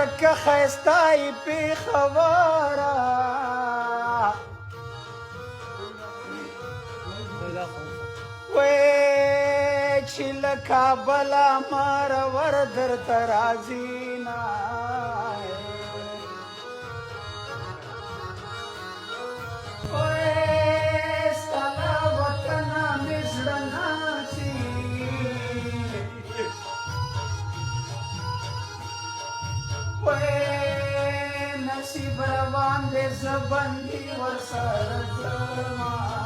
زکه خیستای پی خبره وی چې له کابله مرور درته راځي نه وی ستا له وطنه مې زړه ناڅي نصیب روان دې زه بندي ورسره ځمه